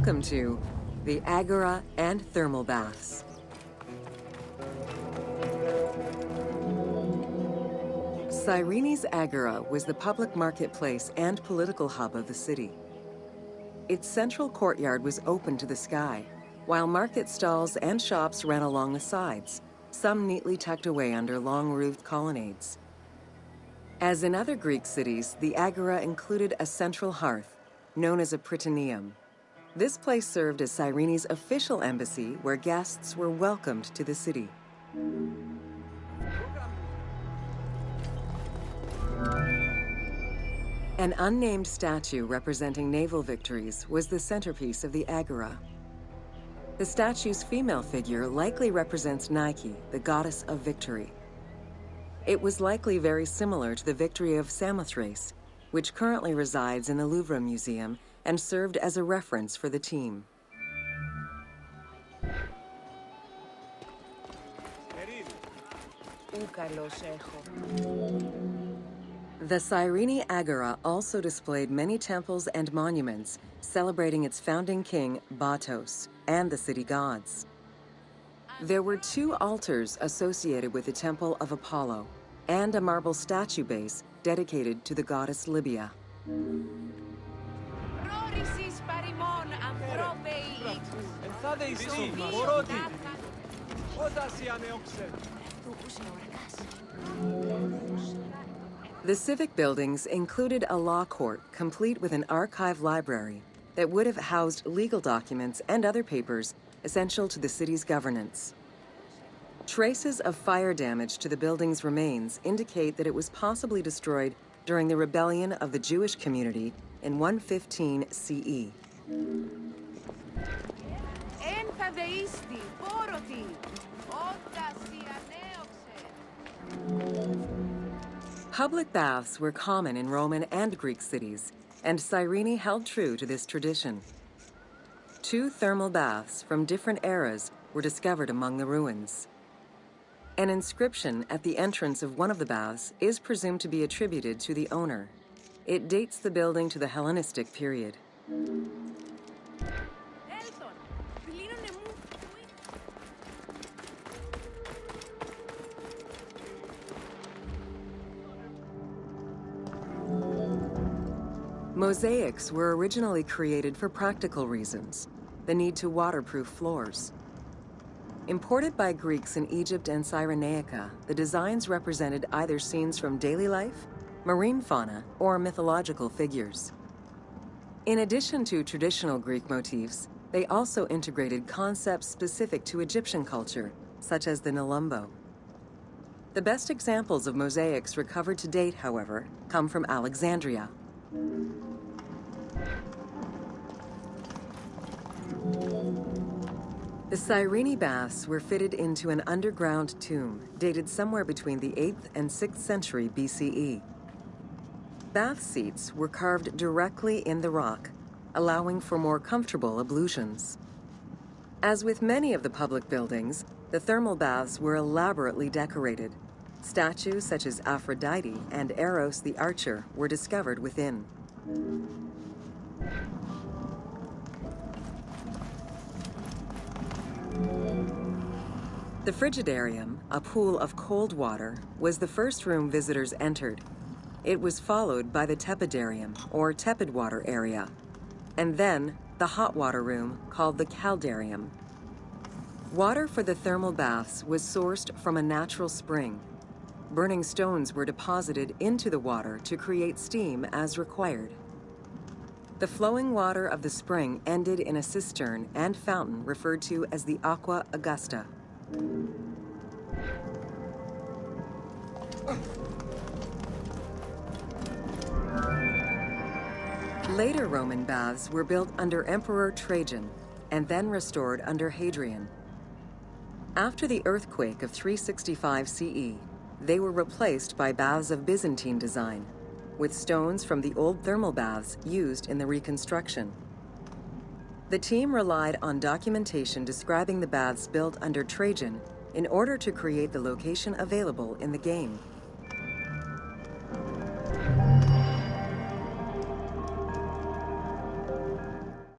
Welcome to the Agora and Thermal Baths. Cyrene's Agora was the public marketplace and political hub of the city. Its central courtyard was open to the sky, while market stalls and shops ran along the sides, some neatly tucked away under long-roofed colonnades. As in other Greek cities, the Agora included a central hearth, known as a prytaneum. This place served as Cyrene's official embassy where guests were welcomed to the city. An unnamed statue representing naval victories was the centerpiece of the Agora. The statue's female figure likely represents Nike, the goddess of victory. It was likely very similar to the victory of Samothrace, which currently resides in the Louvre Museum and served as a reference for the team. The Cyrene Agora also displayed many temples and monuments celebrating its founding king, Batos, and the city gods. There were 2 altars associated with the Temple of Apollo and a marble statue base dedicated to the goddess Libya. The civic buildings included a law court complete with an archive library that would have housed legal documents and other papers essential to the city's governance. Traces of fire damage to the building's remains indicate that it was possibly destroyed during the rebellion of the Jewish community in 115 CE. Public baths were common in Roman and Greek cities, and Cyrene held true to this tradition. 2 thermal baths from different eras were discovered among the ruins. An inscription at the entrance of one of the baths is presumed to be attributed to the owner. It dates the building to the Hellenistic period. Mosaics were originally created for practical reasons, the need to waterproof floors. Imported by Greeks in Egypt and Cyrenaica, the designs represented either scenes from daily life, marine fauna, or mythological figures. In addition to traditional Greek motifs, they also integrated concepts specific to Egyptian culture, such as the Nelumbo. The best examples of mosaics recovered to date, however, come from Alexandria. The Cyrene baths were fitted into an underground tomb dated somewhere between the 8th and 6th century BCE. Bath seats were carved directly in the rock, allowing for more comfortable ablutions. As with many of the public buildings, the thermal baths were elaborately decorated. Statues such as Aphrodite and Eros the archer were discovered within. The Frigidarium, a pool of cold water, was the first room visitors entered. It was followed by the Tepidarium, or tepid water area, and then the hot water room called the Caldarium. Water for the thermal baths was sourced from a natural spring. Burning stones were deposited into the water to create steam as required. The flowing water of the spring ended in a cistern and fountain referred to as the Aqua Augusta. Later Roman baths were built under Emperor Trajan and then restored under Hadrian. After the earthquake of 365 CE, they were replaced by baths of Byzantine design, with stones from the old thermal baths used in the reconstruction. The team relied on documentation describing the baths built under Trajan in order to create the location available in the game.